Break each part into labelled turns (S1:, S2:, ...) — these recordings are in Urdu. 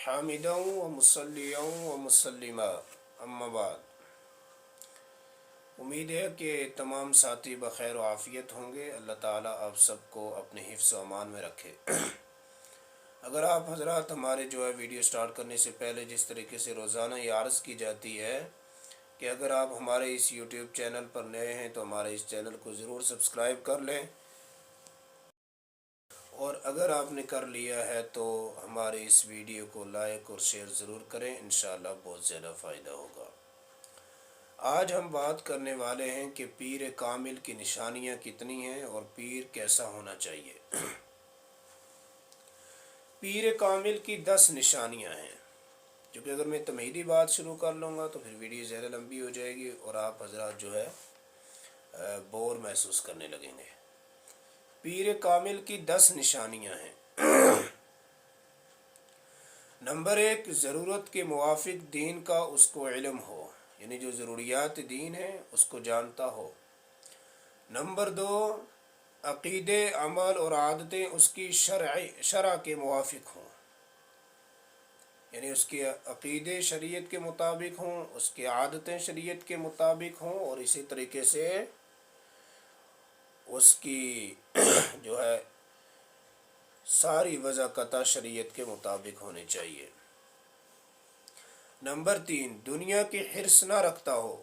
S1: حامدا و مصلیا و مسلما اما بعد۔ امید ہے کہ تمام ساتھی بخیر و عافیت ہوں گے۔ اللہ تعالیٰ آپ سب کو اپنے حفظ و امان میں رکھے۔ اگر آپ حضرات ہمارے ویڈیو سٹارٹ کرنے سے پہلے جس طریقے سے روزانہ یہ عرض کی جاتی ہے کہ اگر آپ ہمارے اس یوٹیوب چینل پر نئے ہیں تو ہمارے اس چینل کو ضرور سبسکرائب کر لیں، اور اگر آپ نے کر لیا ہے تو ہمارے اس ویڈیو کو لائک اور شیئر ضرور کریں، انشاءاللہ بہت زیادہ فائدہ ہوگا۔ آج ہم بات کرنے والے ہیں کہ پیر کامل کی نشانیاں کتنی ہیں اور پیر کیسا ہونا چاہیے۔ پیر کامل کی 10 نشانیاں ہیں، کیونکہ اگر میں تمہیدی بات شروع کر لوں گا تو پھر ویڈیو زیادہ لمبی ہو جائے گی اور آپ حضرات بور محسوس کرنے لگیں گے۔ پیر کامل کی 10 نشانیاں ہیں۔ نمبر 1، ضرورت کے موافق دین کا اس کو علم ہو، یعنی جو ضروریات دین ہے اس کو جانتا ہو۔ نمبر 2، عقیدے، عمل اور عادتیں اس کی شرع کے موافق ہوں، یعنی اس کے عقیدے شریعت کے مطابق ہوں، اس کی عادتیں شریعت کے مطابق ہوں، اور اسی طریقے سے اس کی ساری وضاقتہ شریعت کے مطابق ہونی چاہیے۔ نمبر 3، دنیا کی حرص نہ رکھتا ہو،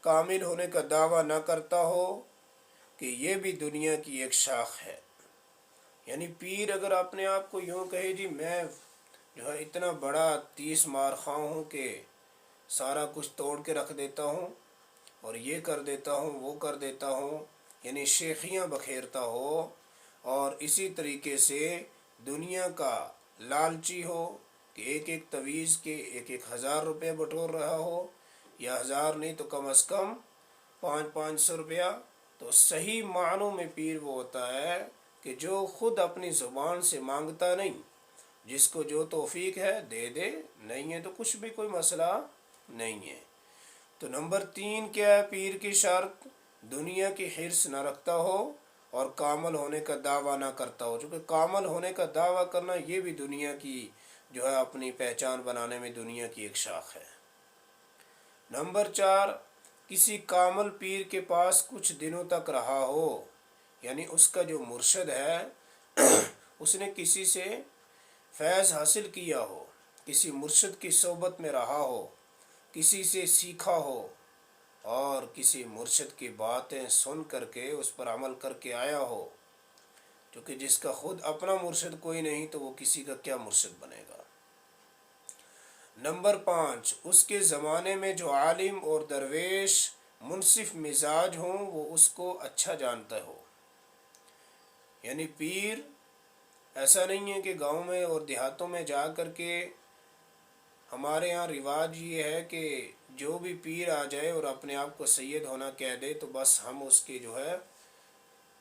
S1: کامل ہونے کا دعویٰ نہ کرتا ہو کہ یہ بھی دنیا کی ایک شاخ ہے۔ یعنی پیر اگر اپنے آپ کو یوں کہے جی میں اتنا بڑا 30 مار خواہ ہوں کہ سارا کچھ توڑ کے رکھ دیتا ہوں اور یہ کر دیتا ہوں وہ کر دیتا ہوں، یعنی شیخیاں بکھیرتا ہو، اور اسی طریقے سے دنیا کا لالچی ہو کہ ایک ایک تویز کے 1,000 روپے بٹور رہا ہو، یا 1000 نہیں تو کم از کم 500 روپیہ، تو صحیح معنوں میں پیر وہ ہوتا ہے کہ جو خود اپنی زبان سے مانگتا نہیں، جس کو جو توفیق ہے دے دے، نہیں ہے تو کچھ بھی کوئی مسئلہ نہیں ہے۔ تو نمبر 3 کیا ہے پیر کی شرط؟ دنیا کی حرص نہ رکھتا ہو اور کامل ہونے کا دعویٰ نہ کرتا ہو، چونکہ کامل ہونے کا دعویٰ کرنا یہ بھی دنیا کی اپنی پہچان بنانے میں دنیا کی ایک شاخ ہے۔ نمبر 4، کسی کامل پیر کے پاس کچھ دنوں تک رہا ہو، یعنی اس کا جو مرشد ہے اس نے کسی سے فیض حاصل کیا ہو، کسی مرشد کی صحبت میں رہا ہو، کسی سے سیکھا ہو، اور کسی مرشد کی باتیں سن کر کے اس پر عمل کر کے آیا ہو، کیونکہ جس کا خود اپنا مرشد کوئی نہیں تو وہ کسی کا کیا مرشد بنے گا۔ نمبر 5، اس کے زمانے میں جو عالم اور درویش منصف مزاج ہوں وہ اس کو اچھا جانتا ہو۔ یعنی پیر ایسا نہیں ہے کہ گاؤں میں اور دیہاتوں میں جا کر کے، ہمارے ہاں رواج یہ ہے کہ جو بھی پیر آ جائے اور اپنے آپ کو سید ہونا کہہ دے تو بس ہم اس کی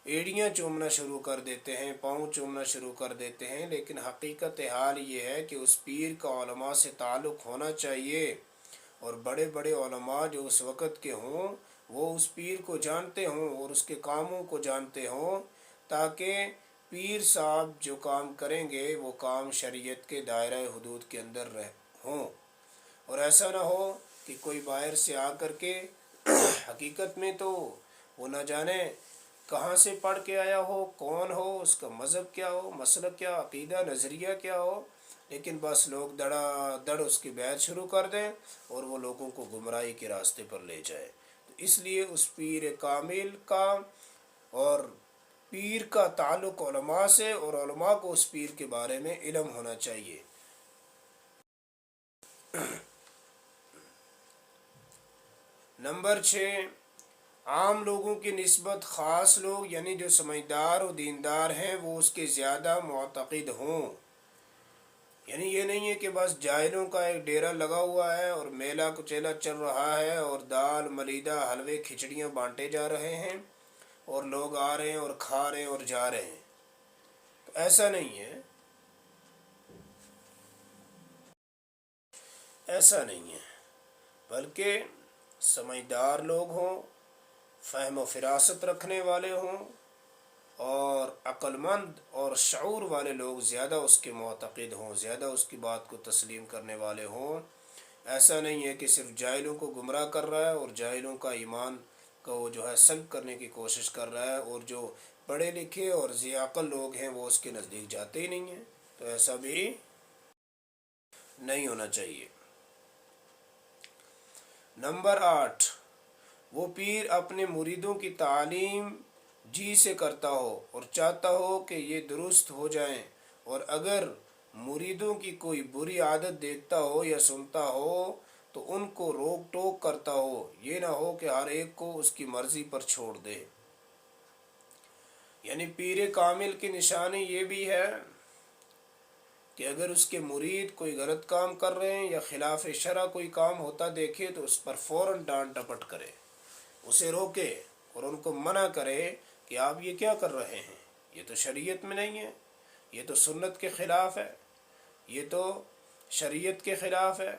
S1: ایڑیاں چومنا شروع کر دیتے ہیں، پاؤں چومنا شروع کر دیتے ہیں، لیکن حقیقت حال یہ ہے کہ اس پیر کا علماء سے تعلق ہونا چاہیے، اور بڑے بڑے علماء جو اس وقت کے ہوں وہ اس پیر کو جانتے ہوں اور اس کے کاموں کو جانتے ہوں، تاکہ پیر صاحب جو کام کریں گے وہ کام شریعت کے دائرہ حدود کے اندر ہوں، اور ایسا نہ ہو کہ کوئی باہر سے آ کر کے حقیقت میں تو وہ نہ جانے کہاں سے پڑھ کے آیا ہو، کون ہو، اس کا مذہب کیا ہو، مسلک کیا، عقیدہ نظریہ کیا ہو، لیکن بس لوگ دڑا دڑ اس کی بیعت شروع کر دیں اور وہ لوگوں کو گمراہی کے راستے پر لے جائے۔ تو اس لیے اس پیر کامل کا اور پیر کا تعلق علماء سے، اور علماء کو اس پیر کے بارے میں علم ہونا چاہیے۔ نمبر 6، عام لوگوں کی نسبت خاص لوگ یعنی جو سمجھدار و دیندار ہیں وہ اس کے زیادہ معتقد ہوں۔ یعنی یہ نہیں ہے کہ بس جاہلوں کا ایک ڈیرا لگا ہوا ہے اور میلہ کچیلا چل رہا ہے اور دال ملیدہ حلوے کھچڑیاں بانٹے جا رہے ہیں اور لوگ آ رہے ہیں اور کھا رہے ہیں اور جا رہے ہیں، تو ایسا نہیں ہے، ایسا نہیں ہے، بلکہ سمجھدار لوگ ہوں، فہم و فراست رکھنے والے ہوں، اور عقلمند اور شعور والے لوگ زیادہ اس کے معتقد ہوں، زیادہ اس کی بات کو تسلیم کرنے والے ہوں۔ ایسا نہیں ہے کہ صرف جاہلوں کو گمراہ کر رہا ہے اور جاہلوں کا ایمان کو وہ جو ہے سلب کرنے کی کوشش کر رہا ہے، اور جو پڑھے لکھے اور ذی عقل لوگ ہیں وہ اس کے نزدیک جاتے ہی نہیں ہیں۔ تو ایسا بھی نہیں ہونا چاہیے۔ نمبر 8، وہ پیر اپنے مریدوں کی تعلیم جی سے کرتا ہو اور چاہتا ہو کہ یہ درست ہو جائیں، اور اگر مریدوں کی کوئی بری عادت دیکھتا ہو یا سنتا ہو تو ان کو روک ٹوک کرتا ہو، یہ نہ ہو کہ ہر ایک کو اس کی مرضی پر چھوڑ دے۔ یعنی پیر کامل کی نشانی یہ بھی ہے کہ اگر اس کے مرید کوئی غلط کام کر رہے ہیں یا خلاف شرع کوئی کام ہوتا دیکھے تو اس پر فوراً ڈانٹ ڈپٹ کرے، اسے روکے اور ان کو منع کرے کہ آپ یہ کیا کر رہے ہیں، یہ تو شریعت میں نہیں ہے، یہ تو سنت کے خلاف ہے، یہ تو شریعت کے خلاف ہے۔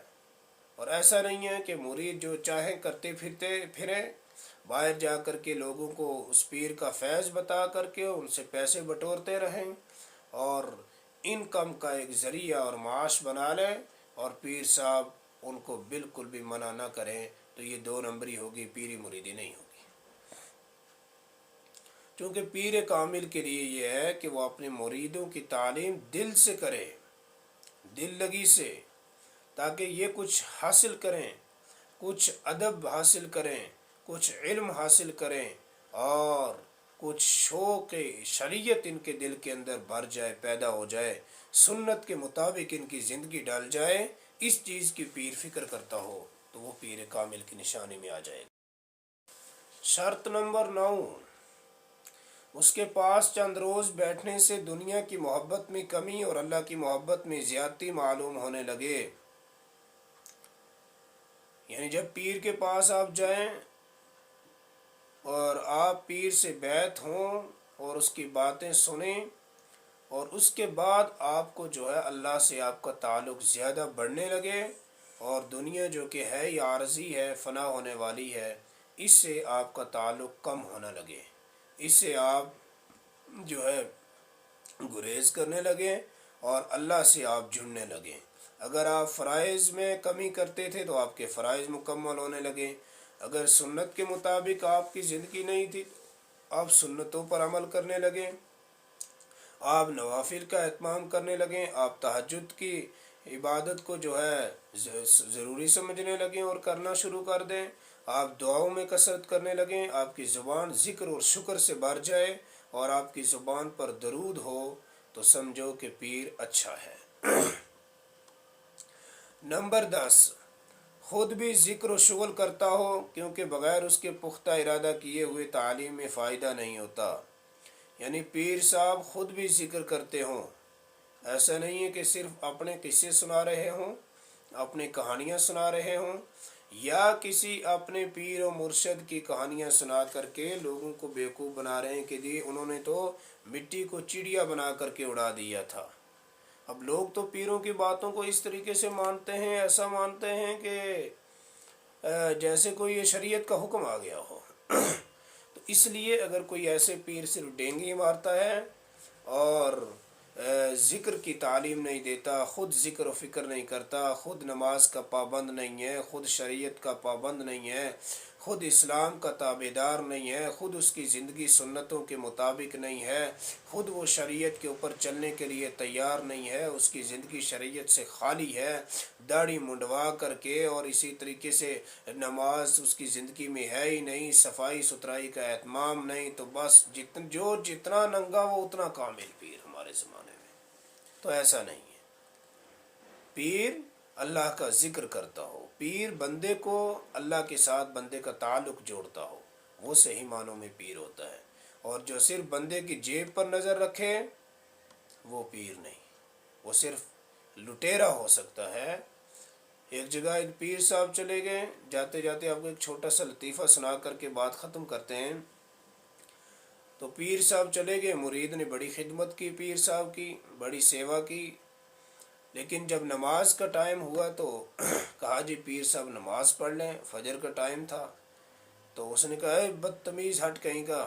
S1: اور ایسا نہیں ہے کہ مرید جو چاہیں کرتے پھریں، باہر جا کر کے لوگوں کو اس پیر کا فیض بتا کر کے ان سے پیسے بٹورتے رہیں اور انکم کا ایک ذریعہ اور معاش بنا لیں، اور پیر صاحب ان کو بالکل بھی منع نہ کریں، تو یہ 2 نمبری ہوگی، پیری مریدی نہیں ہوگی۔ چونکہ پیر کامل کے لیے یہ ہے کہ وہ اپنے مریدوں کی تعلیم دل سے کرے، دل لگی سے، تاکہ یہ کچھ حاصل کریں، کچھ ادب حاصل کریں، کچھ علم حاصل کریں، اور کچھ شوق شریعت ان کے دل کے اندر بھر جائے، پیدا ہو جائے، سنت کے مطابق ان کی زندگی ڈال جائے۔ اس چیز کی پیر فکر کرتا ہو تو وہ پیر کامل کی نشانی میں آ جائے گا۔ شرط نمبر 9، اس کے پاس چند روز بیٹھنے سے دنیا کی محبت میں کمی اور اللہ کی محبت میں زیادتی معلوم ہونے لگے۔ یعنی جب پیر کے پاس آپ جائیں اور آپ پیر سے بیعت ہوں اور اس کی باتیں سنیں، اور اس کے بعد آپ کو جو ہے اللہ سے آپ کا تعلق زیادہ بڑھنے لگے، اور دنیا جو کہ ہے یہ عارضی ہے، فنا ہونے والی ہے، اس سے آپ کا تعلق کم ہونے لگے، اس سے آپ جو ہے گریز کرنے لگے اور اللہ سے آپ جڑنے لگے۔ اگر آپ فرائض میں کمی کرتے تھے تو آپ کے فرائض مکمل ہونے لگے، اگر سنت کے مطابق آپ کی زندگی نہیں تھی آپ سنتوں پر عمل کرنے لگے، آپ نوافل کا اہتمام کرنے لگیں، آپ تہجد کی عبادت کو جو ہے ضروری سمجھنے لگیں اور کرنا شروع کر دیں، آپ دعاؤں میں کثرت کرنے لگیں، آپ کی زبان ذکر اور شکر سے بھر جائے اور آپ کی زبان پر درود ہو، تو سمجھو کہ پیر اچھا ہے۔ نمبر 10، خود بھی ذکر و شغل کرتا ہو، کیونکہ بغیر اس کے پختہ ارادہ کیے ہوئے تعلیم میں فائدہ نہیں ہوتا۔ یعنی پیر صاحب خود بھی ذکر کرتے ہوں، ایسا نہیں ہے کہ صرف اپنے قصے سنا رہے ہوں، اپنی کہانیاں سنا رہے ہوں، یا کسی اپنے پیر و مرشد کی کہانیاں سنا کر کے لوگوں کو بیوقوف بنا رہے ہیں کہ جی انہوں نے تو مٹی کو چڑیا بنا کر کے اڑا دیا تھا۔ اب لوگ تو پیروں کی باتوں کو اس طریقے سے مانتے ہیں، ایسا مانتے ہیں کہ جیسے کوئی یہ شریعت کا حکم آ گیا ہو۔ تو اس لیے اگر کوئی ایسے پیر صرف ڈینگی مارتا ہے اور ذکر کی تعلیم نہیں دیتا، خود ذکر و فکر نہیں کرتا، خود نماز کا پابند نہیں ہے، خود شریعت کا پابند نہیں ہے، خود اسلام کا تابعدار نہیں ہے، خود اس کی زندگی سنتوں کے مطابق نہیں ہے، خود وہ شریعت کے اوپر چلنے کے لیے تیار نہیں ہے، اس کی زندگی شریعت سے خالی ہے، داڑھی منڈوا کر کے، اور اسی طریقے سے نماز اس کی زندگی میں ہے ہی نہیں، صفائی ستھرائی کا اہتمام نہیں، تو بس جتنا ننگا وہ اتنا کامل پیر ہمارے زمانے میں۔ تو ایسا نہیں ہے، پیر اللہ کا ذکر کرتا ہو، پیر بندے کو اللہ کے ساتھ بندے کا تعلق جوڑتا ہو، وہ صحیح معنوں میں پیر ہوتا ہے۔ اور جو صرف بندے کی جیب پر نظر رکھے وہ پیر نہیں، وہ صرف لٹیرا ہو سکتا ہے۔ ایک جگہ ایک پیر صاحب چلے گئے، جاتے جاتے آپ کو ایک چھوٹا سا لطیفہ سنا کر کے بات ختم کرتے ہیں۔ تو پیر صاحب چلے گئے، مرید نے بڑی خدمت کی، پیر صاحب کی بڑی سیوا کی، لیکن جب نماز کا ٹائم ہوا تو کہا جی پیر صاحب نماز پڑھ لیں، فجر کا ٹائم تھا۔ تو اس نے کہا اے بدتمیز ہٹ کہیں کا،